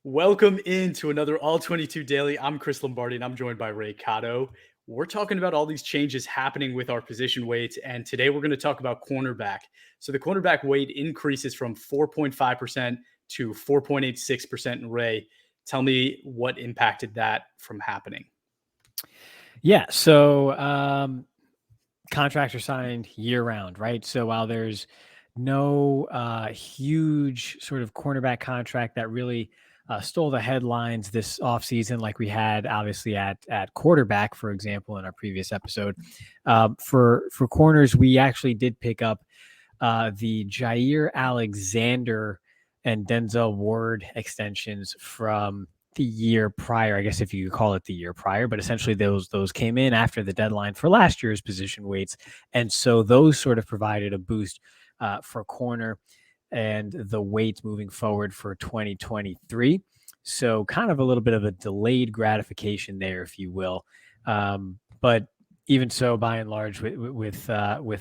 Welcome into another All-22 Daily. I'm Chris Lombardi, and I'm joined by Ray Cotto. We're talking about all these changes happening with our position weights, and today we're going to talk about cornerback. So the cornerback weight increases from 4.5% to 4.86%. And Ray, tell me what impacted that from happening. Yeah. So contracts are signed year round, right? So while there's no huge sort of cornerback contract that really stole the headlines this offseason, like we had obviously at quarterback, for example, in our previous episode, for corners, we actually did pick up the Jair Alexander and Denzel Ward extensions from the year prior, I guess if you call it the year prior, but essentially those came in after the deadline for last year's position weights, and so those sort of provided a boost for corner and the weights moving forward for 2023. So kind of a little bit of a delayed gratification there, if you will, but even so, by and large, with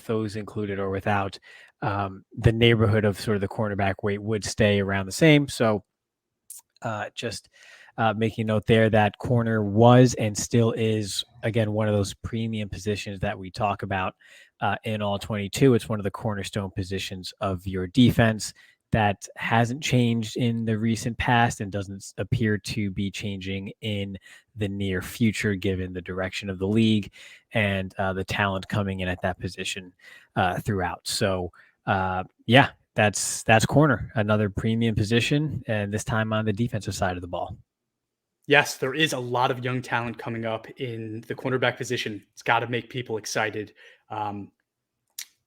those included or without, the neighborhood of sort of the cornerback weight would stay around the same. So just making note there that corner was and still is, again, one of those premium positions that we talk about in All-22. It's one of the cornerstone positions of your defense that hasn't changed in the recent past and doesn't appear to be changing in the near future, given the direction of the league and the talent coming in at that position throughout. So, yeah, that's corner, another premium position, and this time on the defensive side of the ball. Yes, there is a lot of young talent coming up in the cornerback position. It's got to make people excited. Um,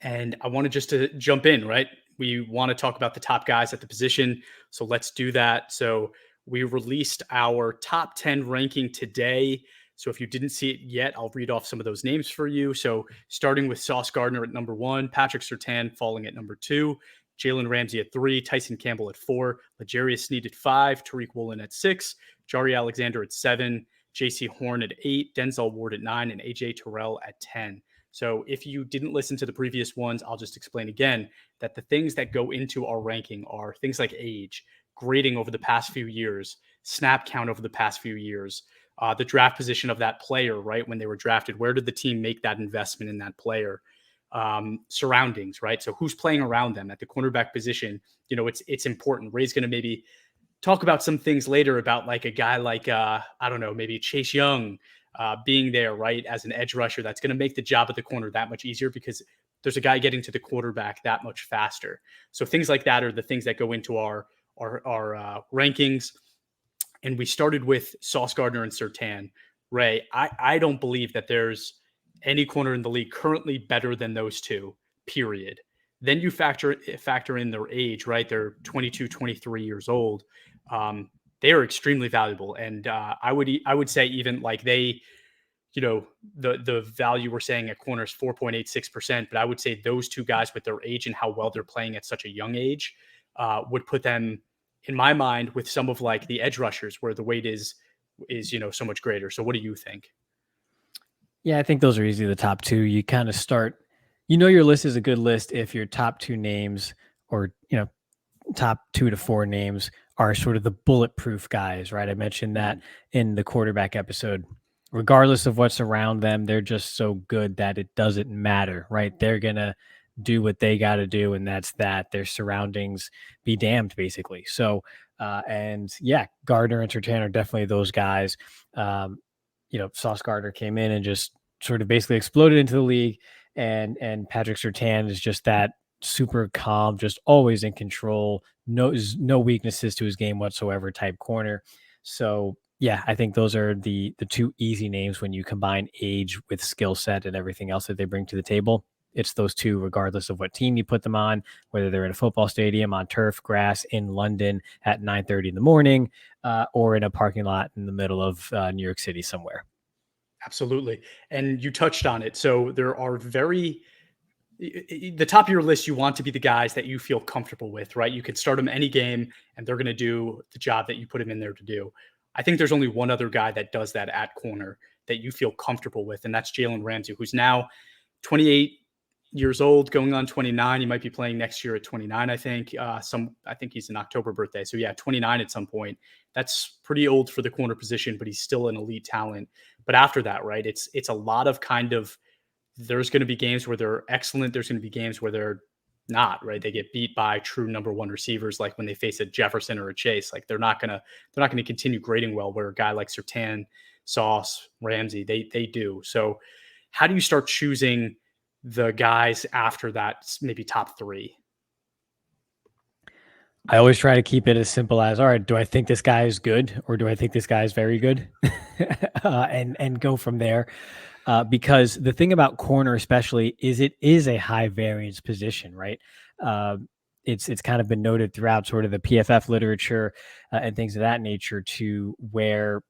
And I wanted just to jump in, right? We want to talk about the top guys at the position. So let's do that. So we released our top 10 ranking today. So if you didn't see it yet, I'll read off some of those names for you. So starting with Sauce Gardner at number 1, Patrick Surtain falling at number 2, Jalen Ramsey at 3, Tyson Campbell at 4, L'Jarius Sneed at 5, Tariq Woolen at 6, Jari Alexander at 7, JC Horn at 8, Denzel Ward at 9, and AJ Terrell at 10. So if you didn't listen to the previous ones, I'll just explain again that the things that go into our ranking are things like age, grading over the past few years, snap count over the past few years, the draft position of that player, right? When they were drafted, where did the team make that investment in that player? Surroundings, right? So who's playing around them at the cornerback position? You know, it's important. Ray's going to maybe talk about some things later about like a guy like I don't know, maybe Chase Young being there, right, as an edge rusher. That's going to make the job at the corner that much easier because there's a guy getting to the quarterback that much faster. So things like that are the things that go into our rankings. And we started with Sauce Gardner and Surtain. Ray, I don't believe that there's any corner in the league currently better than those two, period. Then you factor in their age, right? They're 22, 23 years old. They are extremely valuable. And I would say even like they, you know, the value we're saying at corner is 4.86%, but I would say those two guys with their age and how well they're playing at such a young age would put them, in my mind, with some of like the edge rushers where the weight is so much greater. So what do you think? Yeah, I think those are easily the top two. You kind of start, your list is a good list if your top two names or, top 2 to 4 names are sort of the bulletproof guys, right? I mentioned that in the quarterback episode. Regardless of what's around them, they're just so good that it doesn't matter, right? They're going to do what they got to do, and that's that. Their surroundings be damned, basically. So, and yeah, Gardner and Surtain are definitely those guys. Sauce Gardner came in and just sort of basically exploded into the league, and Patrick Surtain is just that super calm, just always in control, no weaknesses to his game whatsoever type corner. So yeah, I think those are the two easy names when you combine age with skill set and everything else that they bring to the table. It's those two, regardless of what team you put them on, whether they're in a football stadium, on turf, grass, in London at 9:30 in the morning, or in a parking lot in the middle of New York City somewhere. Absolutely. And you touched on it. So there are the top of your list, you want to be the guys that you feel comfortable with, right? You can start them any game and they're going to do the job that you put them in there to do. I think there's only one other guy that does that at corner that you feel comfortable with, and that's Jalen Ramsey, who's now 28 years old, going on 29. He might be playing next year at 29, I think. I think he's an October birthday. So yeah, 29 at some point. That's pretty old for the corner position, but he's still an elite talent. But after that, right, it's a lot of kind of, there's going to be games where they're excellent. There's going to be games where they're not, right. They get beat by true number one receivers, like when they face a Jefferson or a Chase. Like they're not gonna continue grading well. Where a guy like Surtain, Sauce, Ramsey, they do. So, how do you start choosing the guys after that? Maybe top three. I always try to keep it as simple as, all right, do I think this guy is good or do I think this guy is very good? And go from there. Because the thing about corner, especially, is it is a high variance position, right? Uh, it's kind of been noted throughout sort of the PFF literature and things of that nature, to where,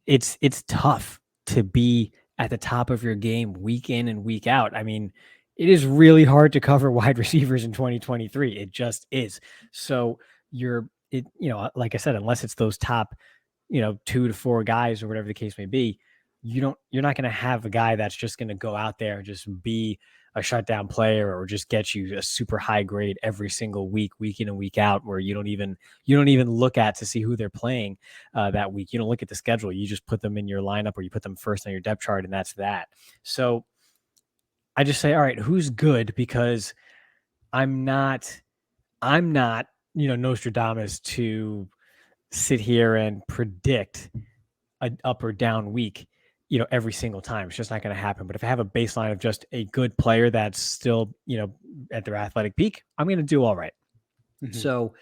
it's tough to be at the top of your game week in and week out. I mean, it is really hard to cover wide receivers in 2023. It just is. So like I said, unless it's those top, 2 to 4 guys or whatever the case may be, you're not going to have a guy that's just going to go out there and just be a shutdown player or just get you a super high grade every single week in and week out, where you don't even look at to see who they're playing that week. You don't look at the schedule. You just put them in your lineup or you put them first on your depth chart, and that's that. So I just say, all right, who's good? Because I'm not, Nostradamus to sit here and predict an up or down week, every single time. It's just not going to happen. But if I have a baseline of just a good player that's still, at their athletic peak, I'm going to do all right. Mm-hmm. So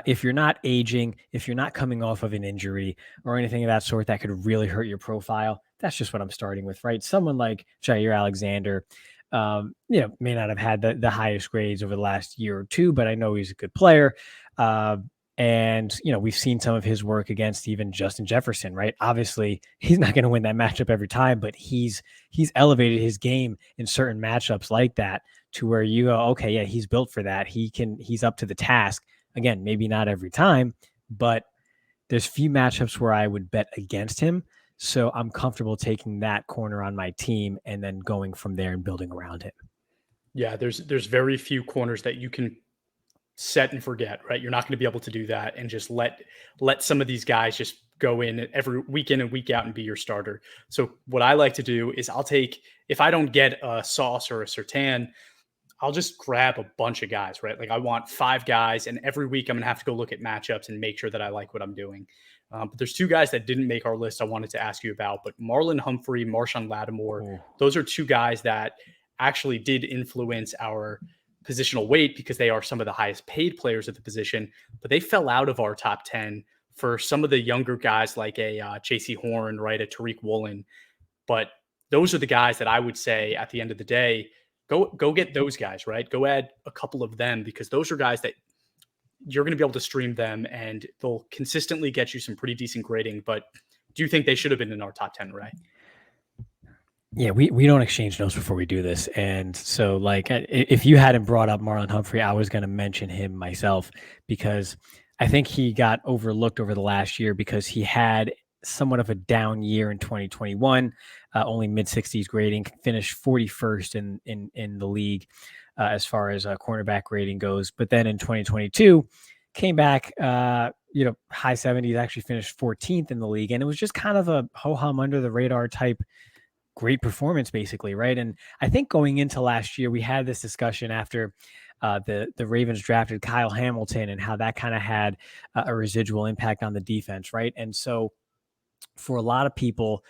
if you're not aging, if you're not coming off of an injury or anything of that sort that could really hurt your profile, that's just what I'm starting with, right? Someone like Jair Alexander, may not have had the highest grades over the last year or two, but I know he's a good player. And, we've seen some of his work against even Justin Jefferson, right? Obviously, he's not going to win that matchup every time, but he's elevated his game in certain matchups like that, to where you go, okay, yeah, he's built for that. He's up to the task. Again, maybe not every time, but there's few matchups where I would bet against him. So I'm comfortable taking that corner on my team and then going from there and building around him. Yeah, there's very few corners that you can set and forget, right? You're not going to be able to do that and just let some of these guys just go in every week in and week out and be your starter. So what I like to do is if I don't get a Sauce or a Surtain, I'll just grab a bunch of guys, right? Like I want 5 guys, and every week I'm going to have to go look at matchups and make sure that I like what I'm doing. But there's 2 guys that didn't make our list I wanted to ask you about, but Marlon Humphrey, Marshawn Lattimore, those are 2 guys that actually did influence our positional weight because they are some of the highest paid players at the position, but they fell out of our top 10 for some of the younger guys like a J.C. Horn, right, a Tariq Woolen. But those are the guys that I would say at the end of the day, go get those guys, right? Go add a couple of them, because those are guys that you're going to be able to stream them and they'll consistently get you some pretty decent grading. But do you think they should have been in our top 10, right? Yeah, we don't exchange notes before we do this. And so, like, if you hadn't brought up Marlon Humphrey, I was going to mention him myself, because I think he got overlooked over the last year because he had somewhat of a down year in 2021, only mid-60s grading, finished 41st in the league as far as cornerback grading goes. But then in 2022, came back, high 70s, actually finished 14th in the league. And it was just kind of a ho-hum under the radar type great performance, basically, right? And I think going into last year, we had this discussion after the Ravens drafted Kyle Hamilton and how that kind of had a residual impact on the defense, right? And so for a lot of people,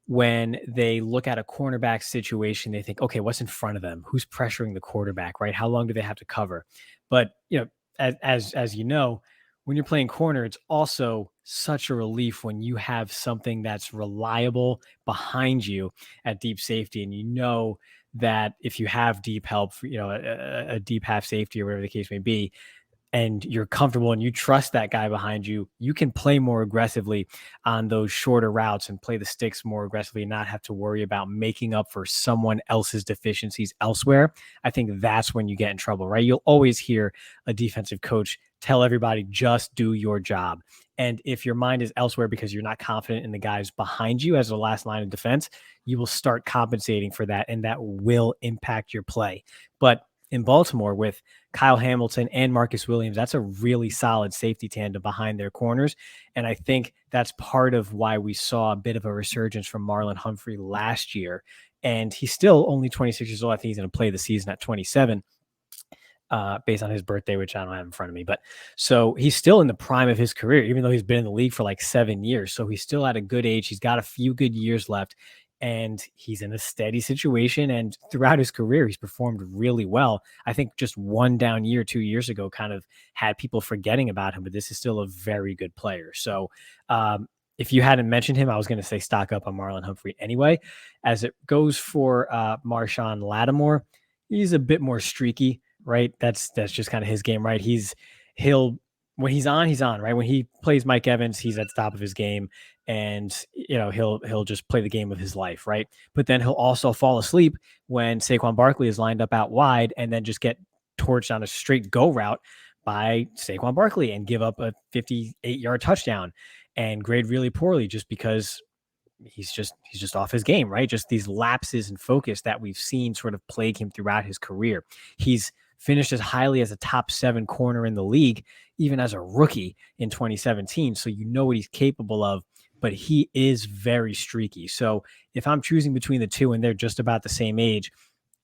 when they look at a cornerback situation, they think, okay, what's in front of them? Who's pressuring the quarterback, right? How long do they have to cover? But, as you know, when you're playing corner, it's also such a relief when you have something that's reliable behind you at deep safety. And you know that if you have deep help, a deep half safety or whatever the case may be, and you're comfortable and you trust that guy behind you, you can play more aggressively on those shorter routes and play the sticks more aggressively and not have to worry about making up for someone else's deficiencies elsewhere. I think that's when you get in trouble, right? You'll always hear a defensive coach tell everybody, just do your job. And if your mind is elsewhere because you're not confident in the guys behind you as the last line of defense, you will start compensating for that, and that will impact your play. But in Baltimore, with Kyle Hamilton and Marcus Williams, that's a really solid safety tandem behind their corners. And I think that's part of why we saw a bit of a resurgence from Marlon Humphrey last year. And he's still only 26 years old. I think he's going to play the season at 27. Based on his birthday, which I don't have in front of me. But so he's still in the prime of his career, even though he's been in the league for like 7 years. So he's still at a good age. He's got a few good years left, and he's in a steady situation. And throughout his career, he's performed really well. I think just one down year 2 years ago kind of had people forgetting about him, but this is still a very good player. So if you hadn't mentioned him, I was going to say stock up on Marlon Humphrey anyway. As it goes for Marshawn Lattimore, he's a bit more streaky, right? That's just kind of his game, right? When he's on, right? When he plays Mike Evans, he's at the top of his game, and he'll just play the game of his life, right? But then he'll also fall asleep when Saquon Barkley is lined up out wide and then just get torched on a straight go route by Saquon Barkley and give up a 58-yard touchdown and grade really poorly just because he's just off his game, right? Just these lapses in focus that we've seen sort of plague him throughout his career. He's finished as highly as a top 7 corner in the league, even as a rookie in 2017. So you know what he's capable of, but he is very streaky. So if I'm choosing between the two and they're just about the same age,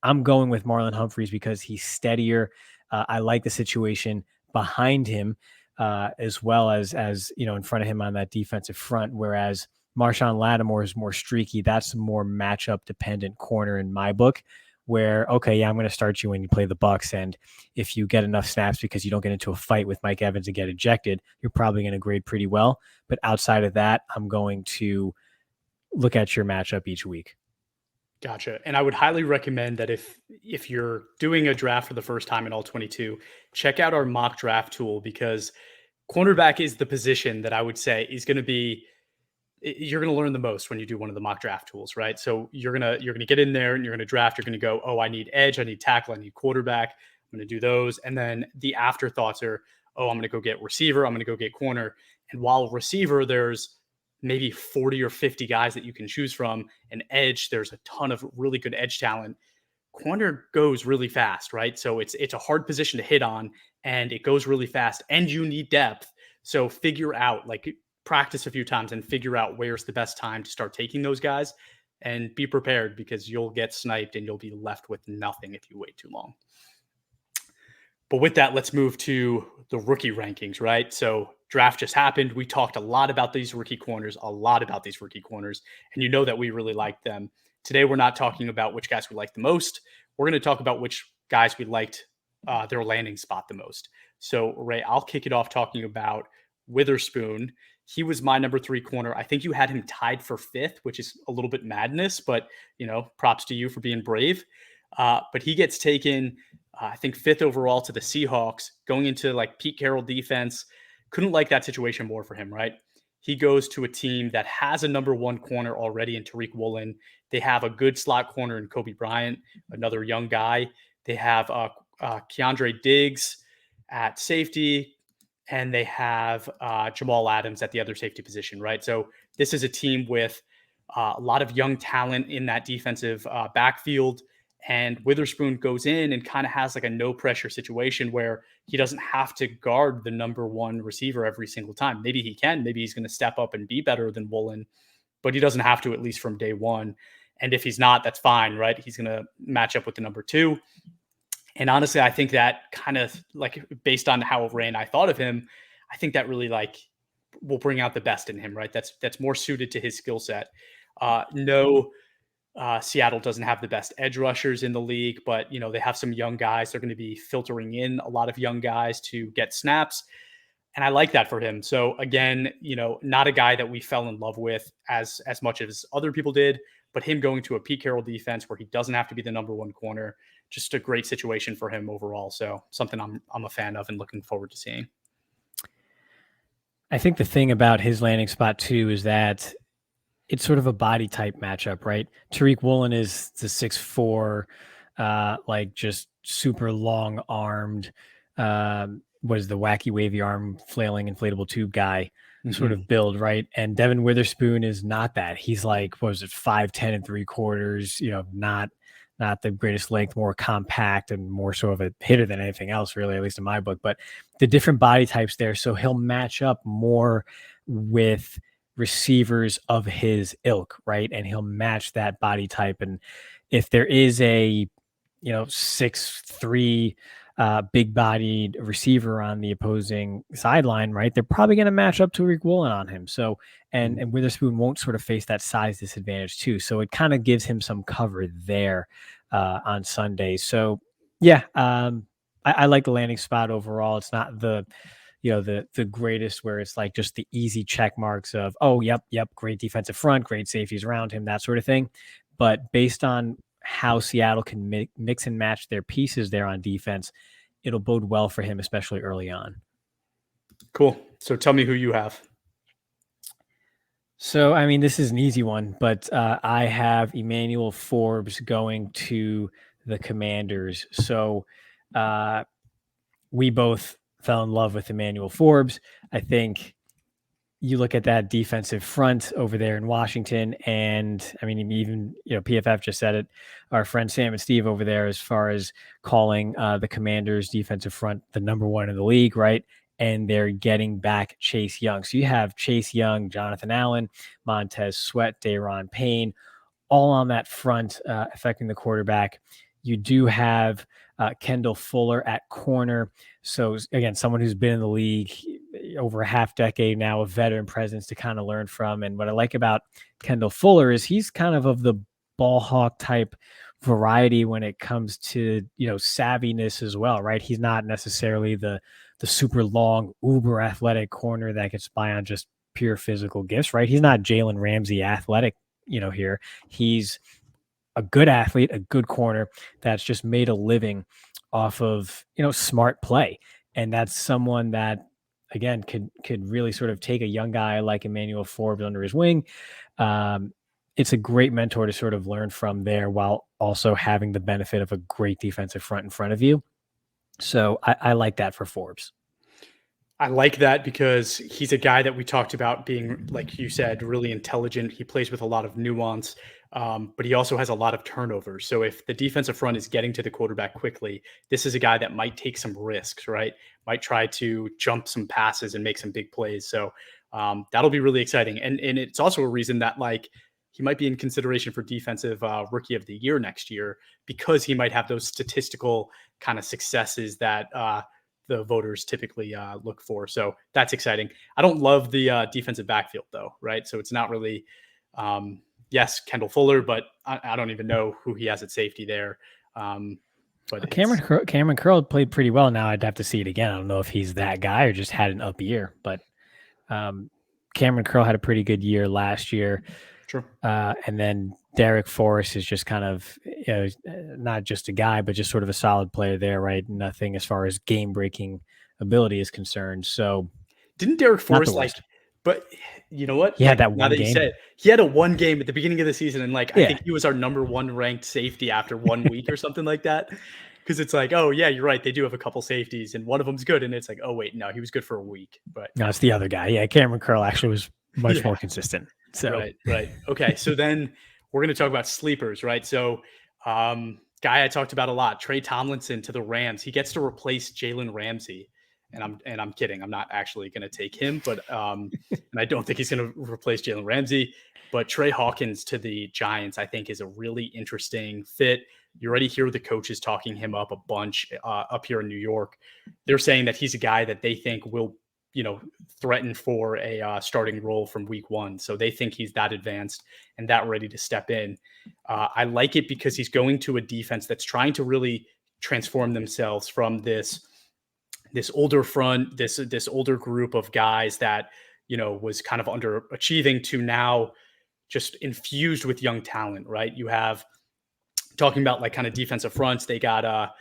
I'm going with Marlon Humphreys because he's steadier. I like the situation behind him as well as in front of him on that defensive front, whereas Marshawn Lattimore is more streaky. That's a more matchup dependent corner in my book, where, okay, yeah, I'm going to start you when you play the Bucs. And if you get enough snaps because you don't get into a fight with Mike Evans and get ejected, you're probably going to grade pretty well. But outside of that, I'm going to look at your matchup each week. Gotcha. And I would highly recommend that if you're doing a draft for the first time in All-22, check out our mock draft tool, because cornerback is the position that I would say is going to be, you're going to learn the most when you do one of the mock draft tools, right? So you're going to get in there and you're going to draft. You're going to go, oh, I need edge, I need tackle, I need quarterback. I'm going to do those. And then the afterthoughts are, oh, I'm going to go get receiver, I'm going to go get corner. And while receiver, there's maybe 40 or 50 guys that you can choose from. And edge, there's a ton of really good edge talent. Corner goes really fast, right? So it's a hard position to hit on, and it goes really fast, and you need depth. So figure out, like, practice a few times and figure out where's the best time to start taking those guys, and be prepared, because you'll get sniped and you'll be left with nothing if you wait too long. But with that, let's move to the rookie rankings, right? So draft just happened. We talked a lot about these rookie corners, and you know that we really like them. Today, we're not talking about which guys we like the most. We're going to talk about which guys we liked their landing spot the most. So, Ray, I'll kick it off talking about Witherspoon. He was my number 3 corner. I think you had him tied for 5th, which is a little bit madness, but, props to you for being brave. But he gets taken, I think, 5th overall to the Seahawks, going into like Pete Carroll defense. Couldn't like that situation more for him, right? He goes to a team that has a number 1 corner already in Tariq Woolen. They have a good slot corner in Kobe Bryant, another young guy. They have Keandre Diggs at safety, and they have Jamal Adams at the other safety position, right? So this is a team with a lot of young talent in that defensive backfield. And Witherspoon goes in and kind of has like a no pressure situation where he doesn't have to guard the number 1 receiver every single time. Maybe he can, maybe he's going to step up and be better than Woolen, but he doesn't have to, at least from day one. And if he's not, that's fine, right? He's going to match up with the number 2. And honestly, I think that kind of, like, based on how Ray and I thought of him, I think that really will bring out the best in him, right? That's more suited to his skill set. Seattle doesn't have the best edge rushers in the league, but they have some young guys. They're going to be filtering in a lot of young guys to get snaps, and I like that for him. So again, not a guy that we fell in love with as much as other people did, but him going to a Pete Carroll defense where he doesn't have to be the number 1 corner, just a great situation for him overall. So something I'm a fan of and looking forward to seeing. I think the thing about his landing spot too is that it's sort of a body type matchup, right? Tariq Woolen is the 6'4", like just super long armed, was the wacky wavy arm flailing inflatable tube guy sort of build, right? And Devin Witherspoon is not that. He's like, what was it, 5'10" and 3/4, not the greatest length, more compact and more sort of a hitter than anything else, really, at least in my book. But the different body types there, so he'll match up more with receivers of his ilk, right? And he'll match that body type. And if there is a 6'3" big bodied receiver on the opposing sideline, right, they're probably going to match up Tariq Woolen on him. So and Witherspoon won't sort of face that size disadvantage too. So it kind of gives him some cover there on Sunday. So yeah, I like the landing spot overall. It's not the greatest where it's like just the easy check marks of, oh, yep, great defensive front, great safeties around him, that sort of thing. But based on how Seattle can mix and match their pieces there on defense, it'll bode well for him, especially early on. Cool. So tell me who you have. So, I mean, this is an easy one, but I have Emmanuel Forbes going to the Commanders. So we both fell in love with Emmanuel Forbes. I think you look at that defensive front over there in Washington, and I mean, even PFF just said it. Our friend Sam and Steve over there, as far as calling the Commanders' defensive front the number one in the league, right? And they're getting back Chase Young. So you have Chase Young, Jonathan Allen, Montez Sweat, Daron Payne, all on that front, affecting the quarterback. You do have Kendall Fuller at corner. So again, someone who's been in the league over a half decade now, a veteran presence to kind of learn from. And what I like about Kendall Fuller is he's kind of the ball hawk type variety when it comes to, savviness as well, right? He's not necessarily the super long, uber athletic corner that gets by on just pure physical gifts, right? He's not Jalen Ramsey athletic, here. He's a good athlete, a good corner that's just made a living off of, smart play. And that's someone that, again, could really sort of take a young guy like Emmanuel Forbes under his wing. It's a great mentor to sort of learn from there while also having the benefit of a great defensive front in front of you. So I like that for Forbes. I like that because he's a guy that we talked about being, like you said, really intelligent. He plays with a lot of nuance, but he also has a lot of turnovers. So if the defensive front is getting to the quarterback quickly, this is a guy that might take some risks, right? Might try to jump some passes and make some big plays. So that'll be really exciting. And it's also a reason that he might be in consideration for defensive rookie of the year next year, because he might have those statistical kind of successes that the voters typically look for. So that's exciting. I don't love the defensive backfield though, right? So it's not really, yes, Kendall Fuller, but I don't even know who he has at safety there. But Cameron Curl played pretty well. Now I'd have to see it again. I don't know if he's that guy or just had an up year, but Cameron Curl had a pretty good year last year. True. And then Derek Forrest is just kind of, not just a guy, but just sort of a solid player there, right? Nothing as far as game-breaking ability is concerned. So didn't Derek Forrest but you know what? He had that one game. You said it, he had a one game at the beginning of the season, and I think he was our number one ranked safety after 1 week or something like that. Because it's like, oh yeah, you're right. They do have a couple safeties, and one of them's good. And it's like, oh wait, no, he was good for a week. But no, it's the other guy. Yeah, Cameron Curl actually was much more consistent. So right. Okay, so then we're going to talk about sleepers, right? So guy I talked about a lot, Trey Tomlinson to the Rams. He gets to replace Jalen Ramsey. And I'm kidding. I'm not actually going to take him, but and I don't think he's going to replace Jalen Ramsey. But Trey Hawkins to the Giants, I think, is a really interesting fit. You already hear the coaches talking him up a bunch up here in New York. They're saying that he's a guy that they think will, threaten for a starting role from week one. So they think he's that advanced and that ready to step in. I like it because he's going to a defense that's trying to really transform themselves from this older front, this older group of guys that, was kind of underachieving to now just infused with young talent, right? You have talking about like kind of defensive fronts, they got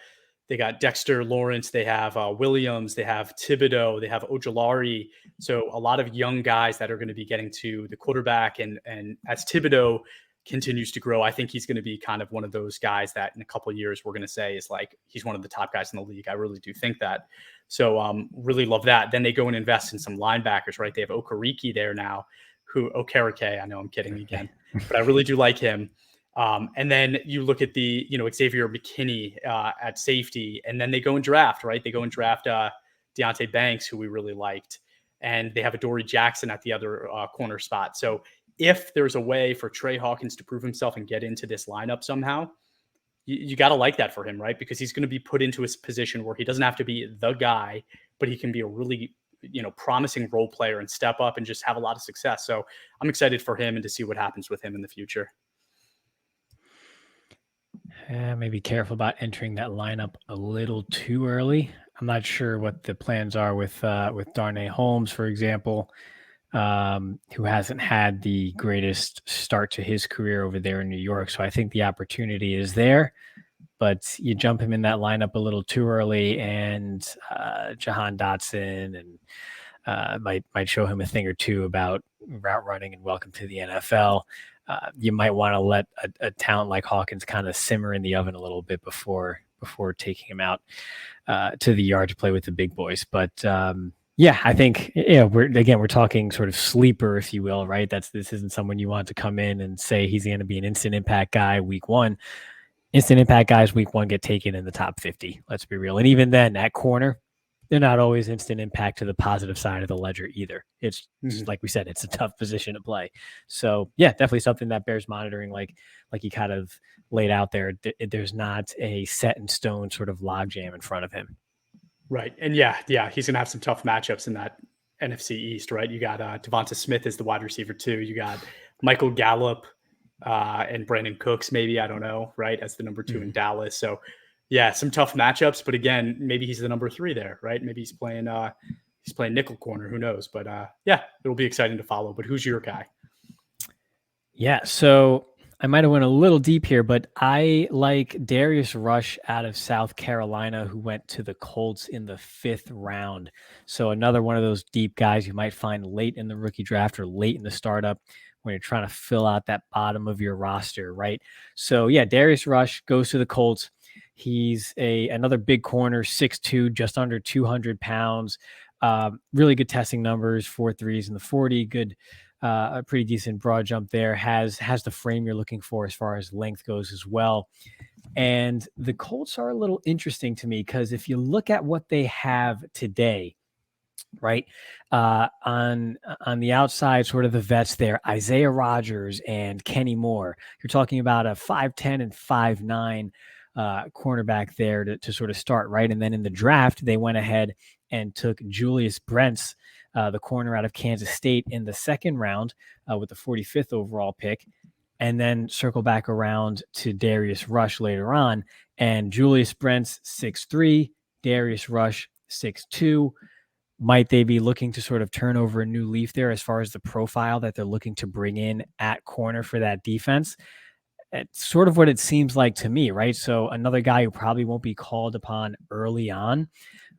Dexter Lawrence, they have Williams, they have Thibodeau, they have Ojolari. So a lot of young guys that are going to be getting to the quarterback, and as Thibodeau continues to grow, I think he's going to be kind of one of those guys that in a couple of years we're going to say is like he's one of the top guys in the league. I really do think that. So really love that. Then they go and invest in some linebackers, right? They have Okereke there now, who Okereke. I know I'm kidding again, but I really do like him. And then you look at the, Xavier McKinney at safety, and then they go and draft, right? They go and draft Deontay Banks, who we really liked, and they have Adoree Jackson at the other corner spot. So if there's a way for Trey Hawkins to prove himself and get into this lineup somehow, you got to like that for him, right? Because he's going to be put into a position where he doesn't have to be the guy, but he can be a really, promising role player and step up and just have a lot of success. So I'm excited for him and to see what happens with him in the future. Maybe careful about entering that lineup a little too early. I'm not sure what the plans are with Darnay Holmes, for example, who hasn't had the greatest start to his career over there in New York. So I think the opportunity is there, but you jump him in that lineup a little too early, and Jahan Dotson and might show him a thing or two about route running and welcome to the NFL. You might want to let a talent like Hawkins kind of simmer in the oven a little bit before taking him out to the yard to play with the big boys. But I think we're talking sort of sleeper, if you will, right? This isn't someone you want to come in and say he's going to be an instant impact guy week one. Instant impact guys week one get taken in the top 50. Let's be real. And even then, at corner, they're not always instant impact to the positive side of the ledger either. It's like we said, it's a tough position to play. So definitely something that bears monitoring, like you kind of laid out there. There's not a set in stone sort of logjam in front of him. Right. And he's going to have some tough matchups in that NFC East, right? You got Devonta Smith as the wide receiver too. You got Michael Gallup and Brandon Cooks, maybe, I don't know, right, as the number 2 in Dallas. So some tough matchups, but again, maybe he's the number 3 there, right? Maybe he's playing nickel corner, who knows? But it'll be exciting to follow. But who's your guy? Yeah, so I might have went a little deep here, but I like Darius Rush out of South Carolina, who went to the Colts in the 5th round. So another one of those deep guys you might find late in the rookie draft or late in the startup when you're trying to fill out that bottom of your roster, right? So Darius Rush goes to the Colts. He's another big corner, 6'2", just under 200 pounds. Really good testing numbers, 4.3s in the 40. Good, a pretty decent broad jump there. Has the frame you're looking for as far as length goes as well. And the Colts are a little interesting to me because if you look at what they have today, right, on the outside, sort of the vets there, Isaiah Rodgers and Kenny Moore. You're talking about a 5'10" and 5'9" cornerback there to sort of start, right? And then in the draft, they went ahead and took Julius Brents, the corner out of Kansas State, in the 2nd round with the 45th overall pick, and then circle back around to Darius Rush later on. And Julius Brents, 6'3", Darius Rush, 6'2". Might they be looking to sort of turn over a new leaf there as far as the profile that they're looking to bring in at corner for that defense? It's sort of what it seems like to me, right? So another guy who probably won't be called upon early on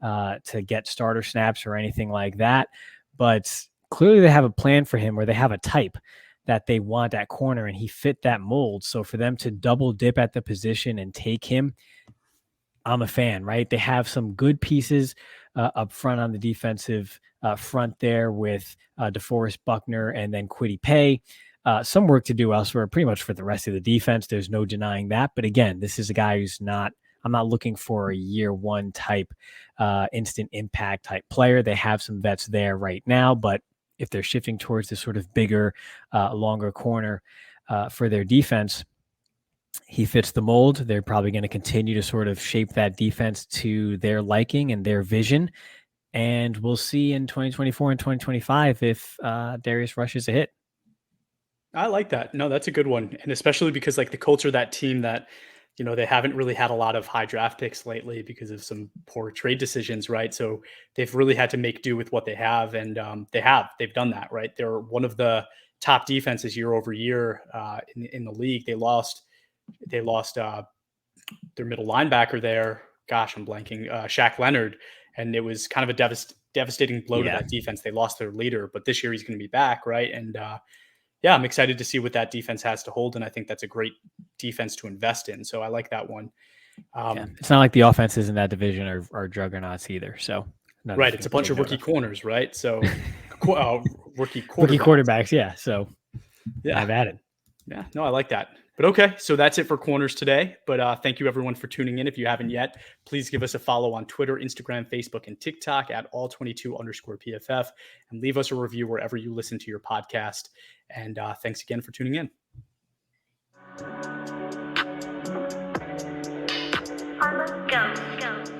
to get starter snaps or anything like that. But clearly they have a plan for him, or they have a type that they want at corner, and he fit that mold. So for them to double dip at the position and take him, I'm a fan, right? They have some good pieces up front on the defensive front there with DeForest Buckner and then Kwity Paye. Some work to do elsewhere, pretty much for the rest of the defense. There's no denying that. But again, this is a guy who's I'm not looking for a year one type, instant impact type player. They have some vets there right now, but if they're shifting towards this sort of bigger, longer corner for their defense, he fits the mold. They're probably going to continue to sort of shape that defense to their liking and their vision. And we'll see in 2024 and 2025 if Darius Rush is a hit. I like that. No, that's a good one. And especially because like the culture of that team that, they haven't really had a lot of high draft picks lately because of some poor trade decisions, right? So they've really had to make do with what they have. And they've done that, right? They're one of the top defenses year over year in the league. They lost They lost their middle linebacker there. Gosh, I'm blanking. Shaq Leonard, and it was kind of a devastating blow to that defense. They lost their leader, but this year he's going to be back, right? And yeah, I'm excited to see what that defense has to hold, and I think that's a great defense to invest in. So I like that one. It's not like the offenses in that division are juggernauts either. So right, it's a bunch of rookie corners, right? So rookie quarterbacks, yeah. So yeah, I've added. Yeah, no, I like that. But okay, so that's it for corners today. But thank you everyone for tuning in. If you haven't yet, please give us a follow on Twitter, Instagram, Facebook, and TikTok at all22_PFF, and leave us a review wherever you listen to your podcast. And thanks again for tuning in. Go.